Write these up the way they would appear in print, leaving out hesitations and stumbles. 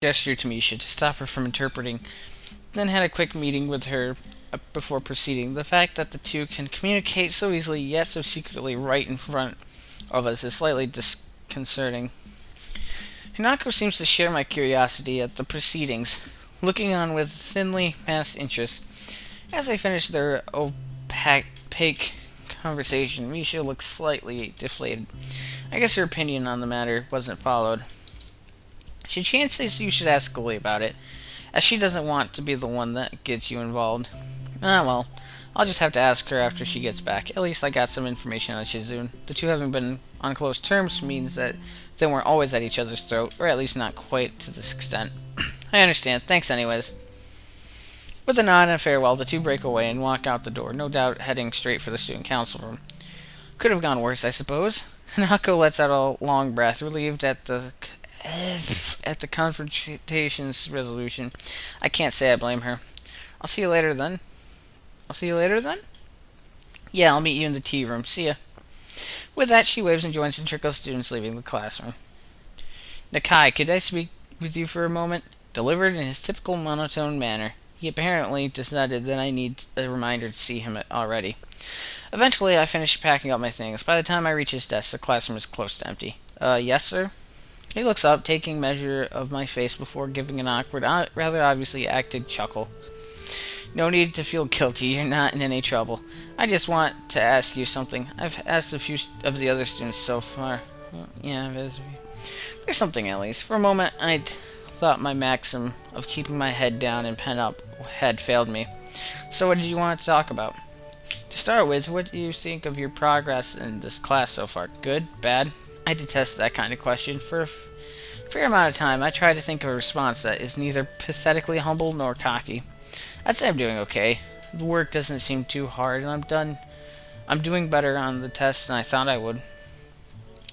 Gestured to Misha to stop her from interpreting, then had a quick meeting with her before proceeding. The fact that the two can communicate so easily yet so secretly right in front of us is slightly disconcerting. Hinako seems to share my curiosity at the proceedings, looking on with thinly masked interest. As they finish their opaque conversation, Misha looks slightly deflated. I guess her opinion on the matter wasn't followed. She chances you should ask Gully about it, as she doesn't want to be the one that gets you involved. Ah, well, I'll just have to ask her after she gets back. At least I got some information on Shizune. The two having been on close terms means that they weren't always at each other's throat, or at least not quite to this extent. I understand. Thanks anyways. With a nod and a farewell, the two break away and walk out the door, no doubt heading straight for the student council room. Could have gone worse, I suppose. Hanako lets out a long breath, relieved at the confrontation's resolution. I can't say I blame her. I'll see you later then. Yeah, I'll meet you in the tea room. See ya. With that, she waves and joins the trickle of students leaving the classroom. Nakai, could I speak with you for a moment? Delivered in his typical monotone manner. He apparently decided that I need a reminder to see him already. Eventually, I finish packing up my things. By the time I reach his desk, the classroom is close to empty. Yes, sir? He looks up, taking measure of my face before giving an awkward, rather obviously acted chuckle. No need to feel guilty, you're not in any trouble. I just want to ask you something. I've asked a few of the other students so far. Well, yeah, there's something at least. For a moment, I'd thought my maxim of keeping my head down and pen up had failed me. So what did you want to talk about? To start with, what do you think of your progress in this class so far? Good? Bad? I detest that kind of question. For a fair amount of time, I try to think of a response that is neither pathetically humble nor cocky. I'd say I'm doing okay. The work doesn't seem too hard, and I'm doing better on the test than I thought I would.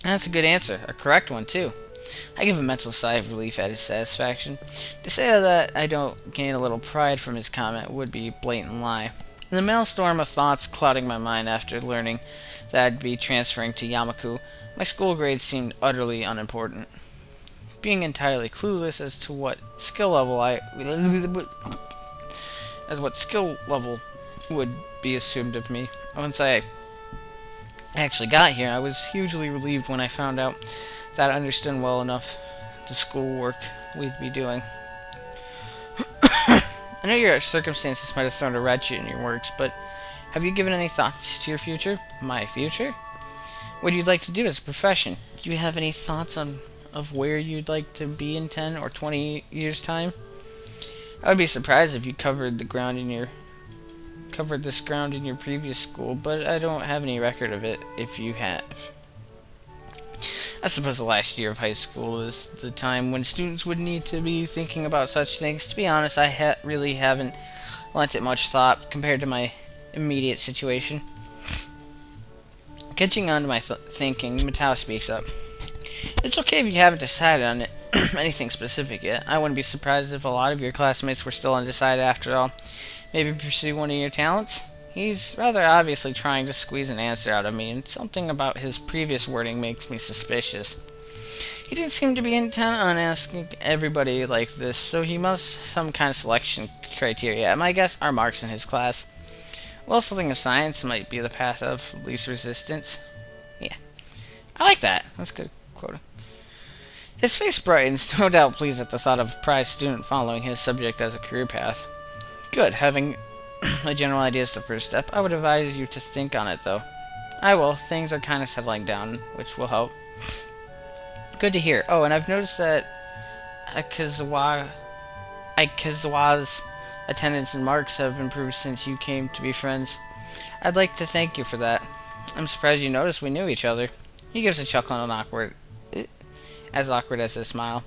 And that's a good answer. A correct one, too. I give a mental sigh of relief at his satisfaction. To say that I don't gain a little pride from his comment would be a blatant lie. In the maelstrom of thoughts clouding my mind after learning that I'd be transferring to Yamaku, my school grades seemed utterly unimportant. Being entirely clueless as to what skill level would be assumed of me. Once I actually got here, I was hugely relieved when I found out that I understood well enough the schoolwork we'd be doing. I know your circumstances might have thrown a wrench in your works, but have you given any thoughts to your future? My future? What you'd like to do as a profession? Do you have any thoughts of where you'd like to be in 10 or 20 years' time? I would be surprised if you covered this ground in your previous school, but I don't have any record of it if you have. I suppose the last year of high school is the time when students would need to be thinking about such things. To be honest, I really haven't lent it much thought compared to my immediate situation. Catching on to my thinking, Matao speaks up. It's okay if you haven't decided on anything specific yet. I wouldn't be surprised if a lot of your classmates were still undecided after all. Maybe pursue one of your talents? He's rather obviously trying to squeeze an answer out of me, and something about his previous wording makes me suspicious. He didn't seem to be intent on asking everybody like this, so he must have some kind of selection criteria. My guess are marks in his class. Well, something in science might be the path of least resistance. Yeah. I like that. That's good quote. His face brightens, no doubt pleased at the thought of a prize student following his subject as a career path. Good. Having a general idea is the first step. I would advise you to think on it, though. I will. Things are kind of settling down, which will help. Good to hear. Oh, and I've noticed that Aikazawa's attendance and marks have improved since you came to be friends. I'd like to thank you for that. I'm surprised you noticed we knew each other. He gives a chuckle and awkward as his smile.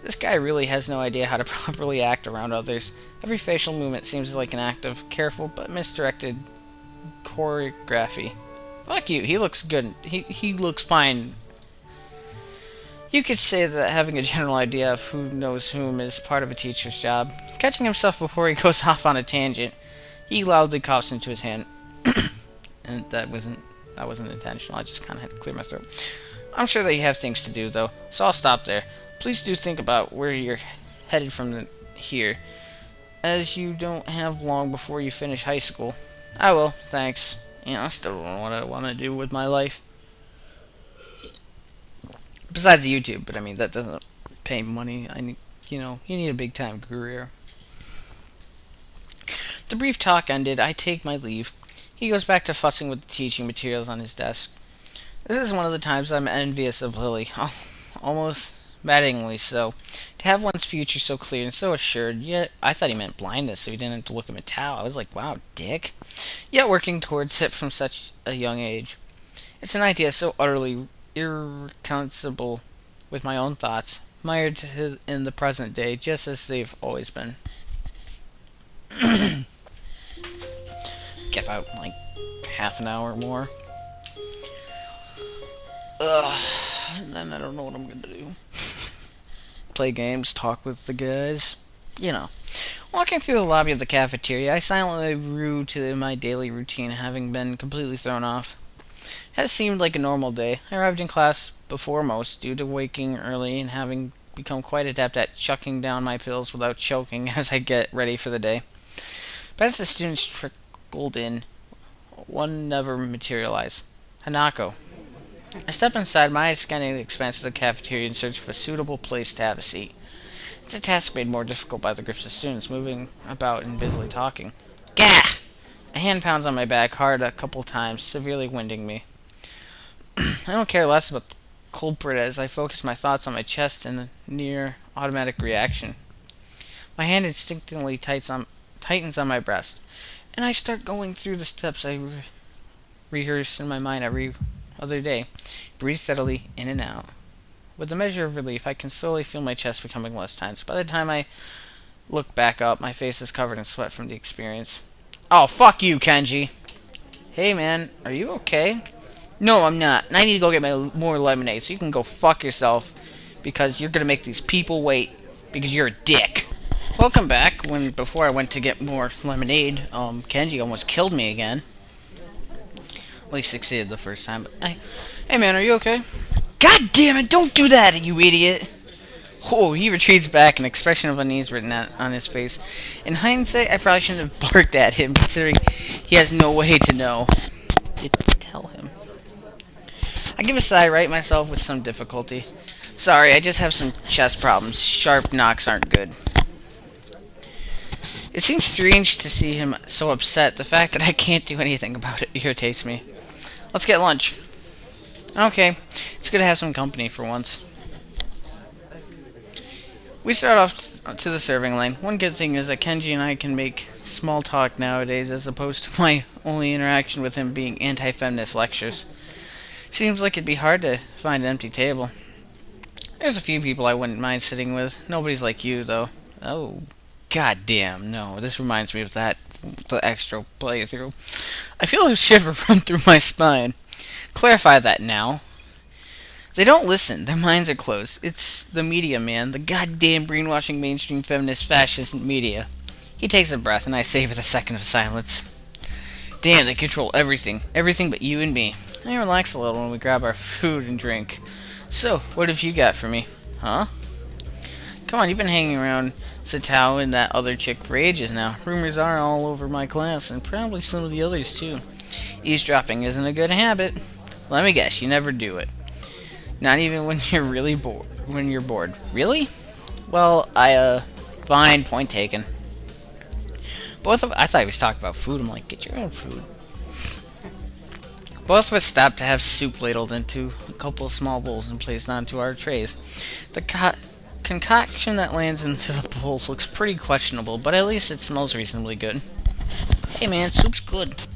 This guy really has no idea how to properly act around others. Every facial movement seems like an act of careful but misdirected choreography. Fuck you, he looks good. He looks fine. You could say that having a general idea of who knows whom is part of a teacher's job. Catching himself before he goes off on a tangent, he loudly coughs into his hand. And that wasn't intentional. I just kind of had to clear my throat. I'm sure that you have things to do, though, so I'll stop there. Please do think about where you're headed from here, as you don't have long before you finish high school. I will, thanks. I still don't know what I want to do with my life. Besides YouTube, but I mean, that doesn't pay money. I need, you need a big-time career. The brief talk ended, I take my leave. He goes back to fussing with the teaching materials on his desk. This is one of the times I'm envious of Lily. Almost maddeningly so. To have one's future so clear and so assured, yet I thought he meant blindness, so he didn't have to look at Matao. I was like, wow, dick. Yet working towards it from such a young age. It's an idea so utterly irreconcilable with my own thoughts, mired in the present day, just as they've always been. Get about, like, half an hour more. And then I don't know what I'm gonna do. Play games, talk with the guys. Walking through the lobby of the cafeteria, I silently grew to my daily routine, having been completely thrown off. It has seemed like a normal day. I arrived in class before most, due to waking early and having become quite adept at chucking down my pills without choking as I get ready for the day. But as the students trickled in, one never materialized. Hanako. I step inside, my eyes scanning the expanse of the cafeteria in search of a suitable place to have a seat. It's a task made more difficult by the groups of students moving about and busily talking. Gah! A hand pounds on my back hard a couple times, severely winding me. I don't care less about the culprit as I focus my thoughts on my chest in a near automatic reaction. My hand instinctively tightens on my breast, and I start going through the steps I rehearse in my mind every other day. Breathe steadily in and out. With a measure of relief, I can slowly feel my chest becoming less tense. By the time I look back up, my face is covered in sweat from the experience. Oh, fuck you, Kenji. Hey, man, are you okay? No, I'm not. And I need to go get more lemonade, so you can go fuck yourself, because you're gonna make these people wait, because you're a dick. Welcome back. Before I went to get more lemonade, Kenji almost killed me again. Well, he succeeded the first time, but hey, man, are you okay? God damn it, don't do that, you idiot! Oh, he retreats back, an expression of unease written on his face. In hindsight, I probably shouldn't have barked at him, considering he has no way to know. You tell him. I give a sigh, right myself with some difficulty. Sorry, I just have some chest problems. Sharp knocks aren't good. It seems strange to see him so upset. The fact that I can't do anything about it irritates me. Let's get lunch. Okay, it's good to have some company for once. We start off to the serving lane. One good thing is that Kenji and I can make small talk nowadays, as opposed to my only interaction with him being anti-feminist lectures. Seems like it'd be hard to find an empty table. There's a few people I wouldn't mind sitting with. Nobody's like you, though. Oh, goddamn, no. This reminds me of the extra playthrough. I feel a shiver run through my spine. Clarify that now. They don't listen. Their minds are closed. It's the media, man. The goddamn brainwashing mainstream feminist fascist media. He takes a breath, and I savor the second of silence. Damn, they control everything. Everything but you and me. I relax a little when we grab our food and drink. So, what have you got for me? Huh? Come on, you've been hanging around Satao and that other chick for ages now. Rumors are all over my class, and probably some of the others, too. Eavesdropping isn't a good habit. Let me guess, you never do it. Not even when you're really bored. When you're bored. Really? Well, fine, point taken. I thought he was talking about food. I'm like, get your own food. Both of us stopped to have soup ladled into a couple of small bowls and placed onto our trays. The concoction that lands into the bowl looks pretty questionable, but at least it smells reasonably good. Hey man, soup's good.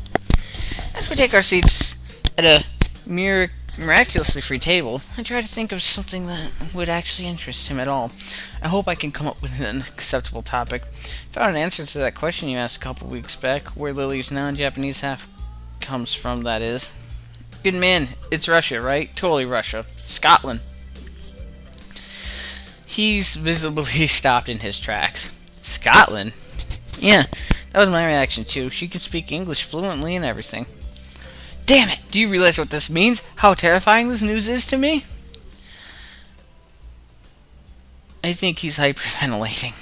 As we take our seats at a miraculously free table, I try to think of something that would actually interest him at all. I hope I can come up with an acceptable topic. Found an answer to that question you asked a couple weeks back, where Lily's non-Japanese half comes from, that is. Good man, it's Russia, right? Totally Russia. Scotland. He's visibly stopped in his tracks. Scotland? Yeah, that was my reaction too. She can speak English fluently and everything. Damn it! Do you realize what this means? How terrifying this news is to me? I think he's hyperventilating.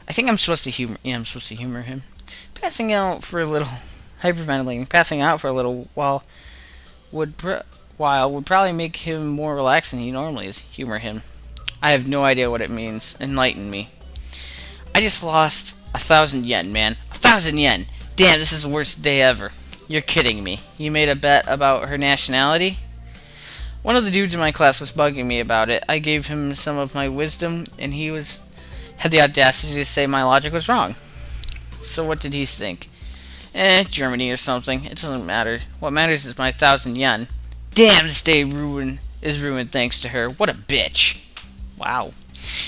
I think I'm supposed to humor. Yeah, I'm supposed to humor him. Passing out for a little, hyperventilating. Passing out for a little would would probably make him more relaxed than he normally is. Humor him. I have no idea what it means. Enlighten me. I just lost 1,000 yen, man. 1,000 yen. Damn, this is the worst day ever. You're kidding me. You made a bet about her nationality? One of the dudes in my class was bugging me about it. I gave him some of my wisdom, and had the audacity to say my logic was wrong. So what did he think? Germany or something. It doesn't matter. What matters is my 1,000 yen. Damn, this day is ruined thanks to her. What a bitch. Wow.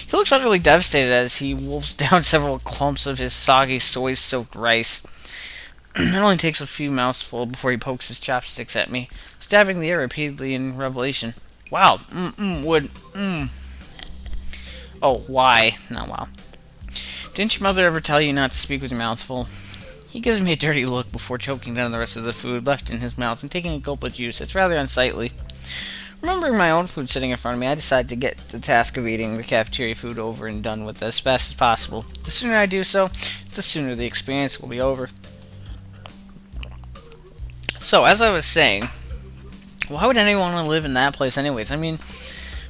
He looks utterly devastated as he wolfs down several clumps of his soggy, soy-soaked rice. It only takes a few mouthfuls before he pokes his chopsticks at me, stabbing the air repeatedly in revelation. Wow. Would. Oh, why? Not wow. Didn't your mother ever tell you not to speak with your mouth full? He gives me a dirty look before choking down the rest of the food left in his mouth and taking a gulp of juice. It's rather unsightly. Remembering my own food sitting in front of me, I decided to get the task of eating the cafeteria food over and done with as fast as possible. The sooner I do so, the sooner the experience will be over. So, as I was saying, why would anyone want to live in that place anyways? I mean,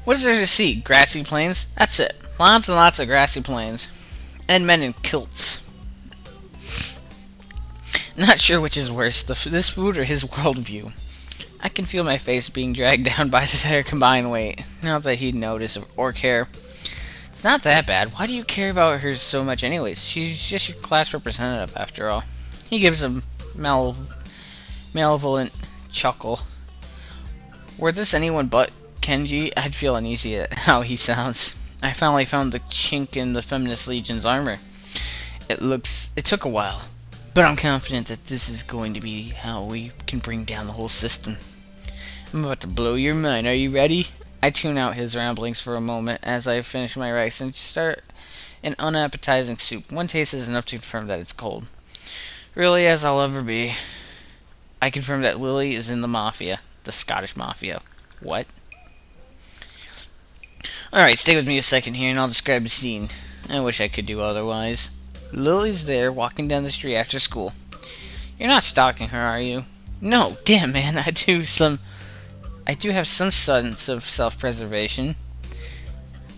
what is there to see? Grassy plains? That's it. Lots and lots of grassy plains. And men in kilts. Not sure which is worse, this food or his worldview. I can feel my face being dragged down by their combined weight. Not that he'd notice or care. It's not that bad. Why do you care about her so much anyways? She's just your class representative after all. He gives a malevolent chuckle. Were this anyone but Kenji, I'd feel uneasy at how he sounds. I finally found the chink in the Feminist Legion's armor. It took a while, but I'm confident that this is going to be how we can bring down the whole system. I'm about to blow your mind. Are you ready? I tune out his ramblings for a moment as I finish my rice and start an unappetizing soup. One taste is enough to confirm that it's cold. Really, as I'll ever be. I confirm that Lily is in the Mafia. The Scottish Mafia. What? Alright, stay with me a second here and I'll describe the scene. I wish I could do otherwise. Lily's there, walking down the street after school. You're not stalking her, are you? No, damn man, I do have some sense of self-preservation.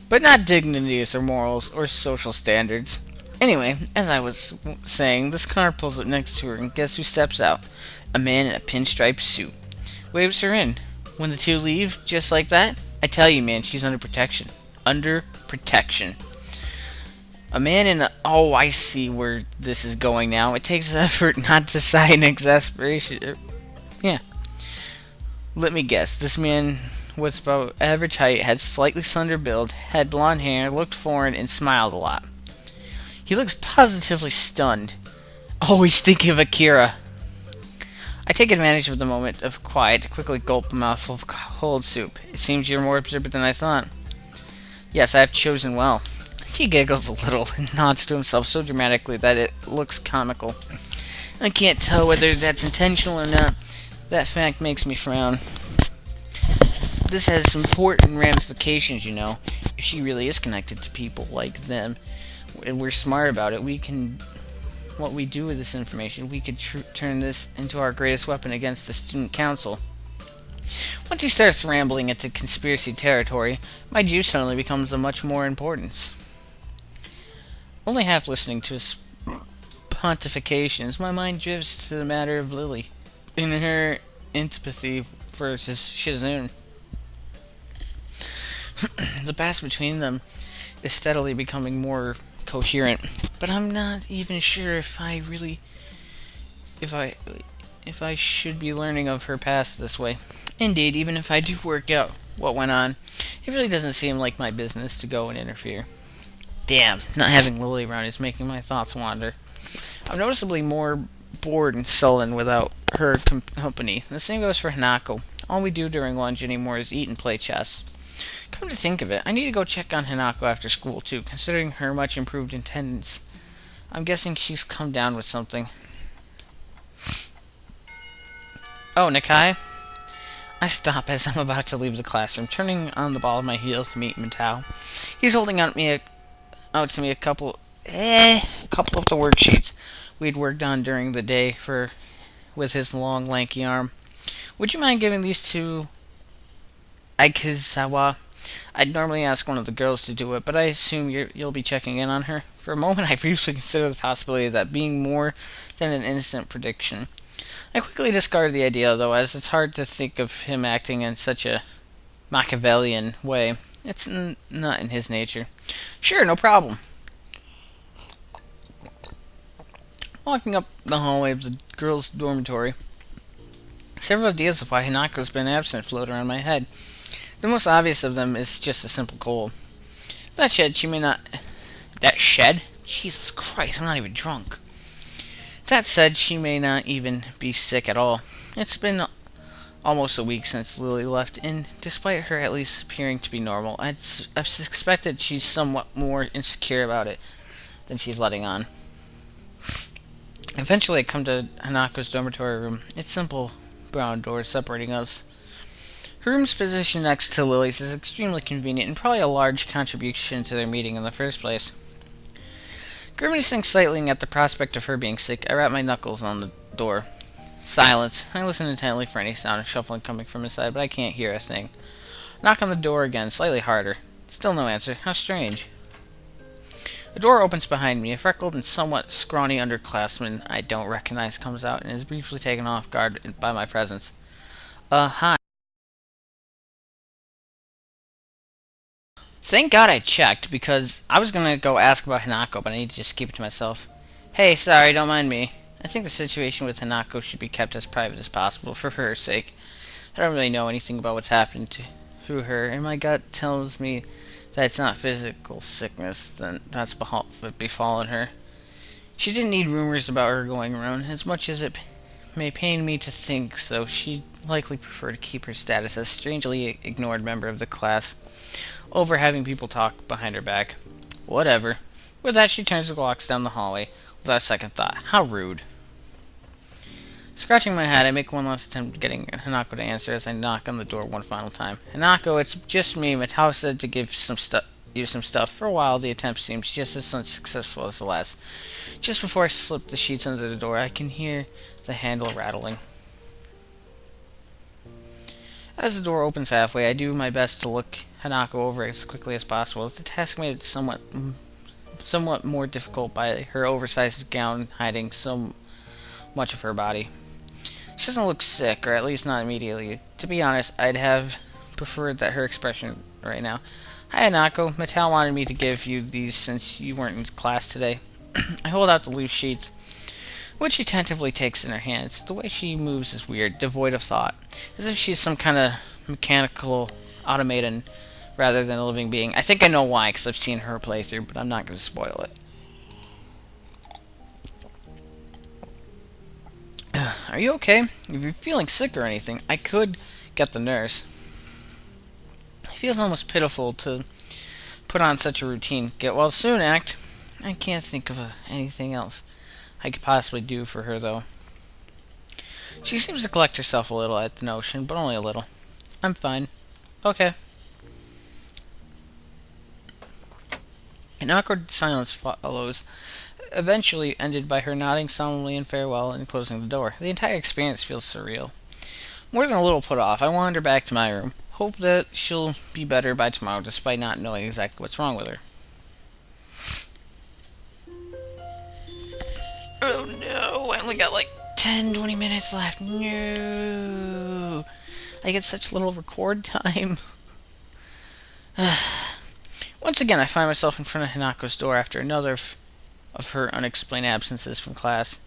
But not dignities or morals or social standards. Anyway, as I was saying, this car pulls up next to her and guess who steps out? A man in a pinstripe suit. Waves her in. When the two leave, just like that, I tell you man, she's under protection. Under protection. A man in a... Oh, I see where this is going now. It takes effort not to sigh in exasperation. Yeah. Let me guess. This man was about average height, had slightly slender build, had blonde hair, looked foreign, and smiled a lot. He looks positively stunned. Oh, he's thinking of Akira. I take advantage of the moment of quiet to quickly gulp a mouthful of cold soup. It seems you're more observant than I thought. Yes, I have chosen well. He giggles a little and nods to himself so dramatically that it looks comical. I can't tell whether that's intentional or not. That fact makes me frown. This has some important ramifications, you know. If she really is connected to people like them, and we're smart about it, what we do with this information, we could turn this into our greatest weapon against the student council. Once he starts rambling into conspiracy territory, my juice suddenly becomes of much more importance. Only half listening to his pontifications, my mind drifts to the matter of Lily, and her antipathy versus Shizune. The past between them is steadily becoming more coherent, but I'm not even sure if I should be learning of her past this way. Indeed, even if I do work out what went on, it really doesn't seem like my business to go and interfere. Damn, not having Lily around is making my thoughts wander. I'm noticeably more bored and sullen without her company. The same goes for Hanako. All we do during lunch anymore is eat and play chess. Come to think of it, I need to go check on Hanako after school too, considering her much improved attendance. I'm guessing she's come down with something. Oh, Nakai? I stop as I'm about to leave the classroom, turning on the ball of my heels to meet Matao. He's holding out to me a couple of the worksheets we'd worked on during the day for with his long, lanky arm. Would you mind giving these to Aikizawa? I'd normally ask one of the girls to do it, but I assume you'll be checking in on her. For a moment, I briefly considered the possibility of that being more than an innocent prediction. I quickly discarded the idea, though, as it's hard to think of him acting in such a Machiavellian way. It's not in his nature. Sure, no problem. Walking up the hallway of the girls' dormitory, several ideas of why Hanako's been absent float around my head. The most obvious of them is just a simple cold. That shed, she may not. That shed? Jesus Christ, I'm not even drunk. That said, she may not even be sick at all. It's been almost a week since Lily left, and despite her at least appearing to be normal, I've suspected she's somewhat more insecure about it than she's letting on. Eventually, I come to Hanako's dormitory room. Its simple brown doors separating us. Her room's position next to Lily's is extremely convenient and probably a large contribution to their meeting in the first place. Grimacing slightly at the prospect of her being sick, I rap my knuckles on the door. Silence. I listen intently for any sound of shuffling coming from inside, but I can't hear a thing. Knock on the door again, slightly harder. Still no answer. How strange. The door opens behind me. A freckled and somewhat scrawny underclassman I don't recognize comes out and is briefly taken off guard by my presence. Hi. Thank God I checked, because I was gonna go ask about Hanako, but I need to just keep it to myself. Hey, sorry, don't mind me. I think the situation with Hanako should be kept as private as possible, for her sake. I don't really know anything about what's happened to her, and my gut tells me that it's not physical sickness that's befallen her. She didn't need rumors about her going around. As much as it may pain me to think so, she'd likely prefer to keep her status as strangely ignored member of the class over having people talk behind her back. Whatever. With that, she turns and walks down the hallway without a second thought. How rude. Scratching my head, I make one last attempt at getting Hanako to answer as I knock on the door one final time. Hanako, it's just me. Matao said to give you some stuff. For a while, the attempt seems just as unsuccessful as the last. Just before I slip the sheets under the door, I can hear the handle rattling. As the door opens halfway, I do my best to look Hanako over as quickly as possible. It's a task made somewhat more difficult by her oversized gown hiding so much of her body. She doesn't look sick, or at least not immediately. To be honest, I'd have preferred that her expression right now. Hi, Hanako. Mattel wanted me to give you these since you weren't in class today. I hold out the loose sheets, which she tentatively takes in her hands. The way she moves is weird, devoid of thought, as if she's some kind of mechanical automaton rather than a living being. I think I know why, because I've seen her playthrough, but I'm not going to spoil it. Are you okay? If you're feeling sick or anything, I could get the nurse. It feels almost pitiful to put on such a routine. Get well soon act. I can't think of anything else I could possibly do for her, though. She seems to collect herself a little at the notion, but only a little. I'm fine. Okay. An awkward silence follows, eventually ended by her nodding solemnly in farewell and closing the door. The entire experience feels surreal. More than a little put off, I wander back to my room. Hope that she'll be better by tomorrow, despite not knowing exactly what's wrong with her. Oh no, I only got like 10-20 minutes left. No. I get such little record time. Once again, I find myself in front of Hanako's door after another of her unexplained absences from class.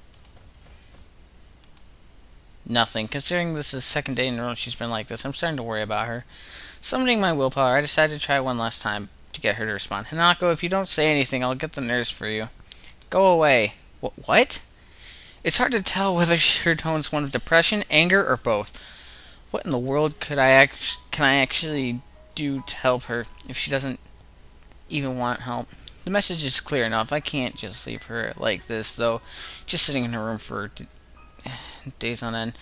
Nothing. Considering this is the second day in a row she's been like this, I'm starting to worry about her. Summoning my willpower, I decided to try one last time to get her to respond. Hanako, if you don't say anything, I'll get the nurse for you. Go away. What? It's hard to tell whether her tone's one of depression, anger, or both. What in the world can I actually do to help her if she doesn't even want help? The message is clear enough. I can't just leave her like this, though. Just sitting in her room for days on end.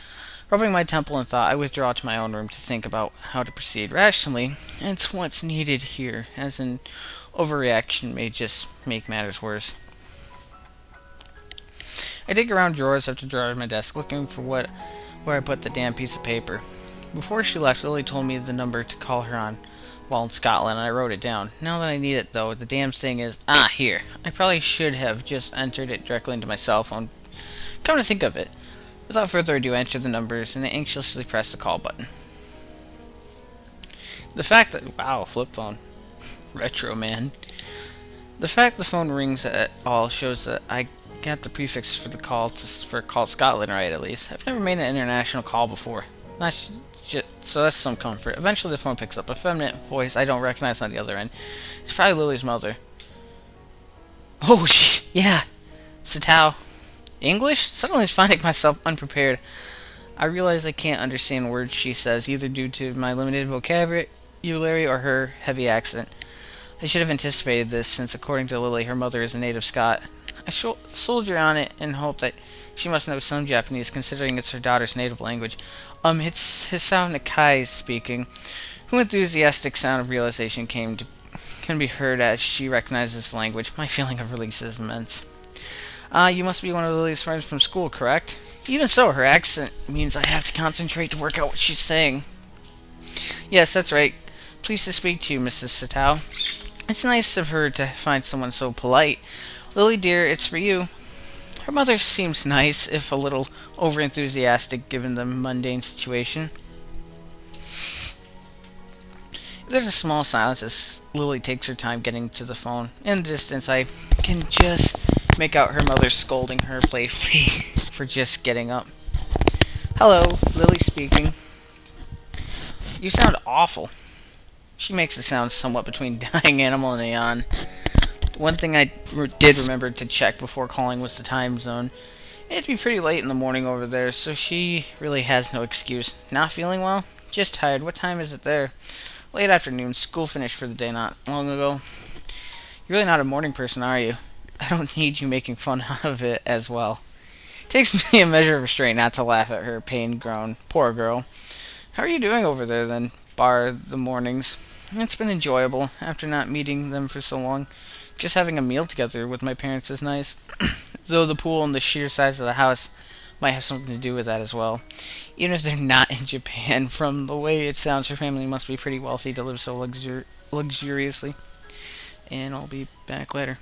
Rubbing my temple in thought, I withdraw to my own room to think about how to proceed rationally. It's what's needed here, as an overreaction may just make matters worse. I dig around drawers after drawers of my desk, looking for where I put the damn piece of paper. Before she left, Lily told me the number to call her on while in Scotland, and I wrote it down. Now that I need it, though, the damn thing is... here. I probably should have just entered it directly into my cell phone. Come to think of it. Without further ado, I entered the numbers, and I anxiously pressed the call button. The fact that... Wow, flip phone. Retro, man. The fact the phone rings at all shows that I got the prefix for the call for called Scotland right, at least. I've never made an international call before. So that's some comfort. Eventually the phone picks up a feminine voice I don't recognize on the other end. It's probably Lily's mother. Oh, yeah. Satao. English? Suddenly finding myself unprepared. I realize I can't understand words she says, either due to my limited vocabulary or her heavy accent. I should have anticipated this, since according to Lily, her mother is a native Scot. I soldier on it and hope that she must know some Japanese, considering it's her daughter's native language. It's Hisao Nakai speaking. Whose enthusiastic sound of realization can be heard as she recognizes the language. My feeling of release is immense. You must be one of Lily's friends from school, correct? Even so, her accent means I have to concentrate to work out what she's saying. Yes, that's right. Pleased to speak to you, Mrs. Satao. It's nice of her to find someone so polite. Lily, dear, it's for you. Her mother seems nice, if a little over-enthusiastic given the mundane situation. There's a small silence as Lily takes her time getting to the phone. In the distance, I can just make out her mother scolding her playfully for just getting up. Hello, Lily speaking. You sound awful. She makes it sound somewhat between dying animal and a yawn. One thing I did remember to check before calling was the time zone. It'd be pretty late in the morning over there, so she really has no excuse. Not feeling well? Just tired. What time is it there? Late afternoon. School finished for the day not long ago. You're really not a morning person, are you? I don't need you making fun of it as well. It takes me a measure of restraint not to laugh at her pain groan. Poor girl. How are you doing over there, then, bar the mornings? It's been enjoyable, after not meeting them for so long. Just having a meal together with my parents is nice. Though the pool and the sheer size of the house might have something to do with that as well. Even if they're not in Japan, from the way it sounds, her family must be pretty wealthy to live so luxuriously. And I'll be back later.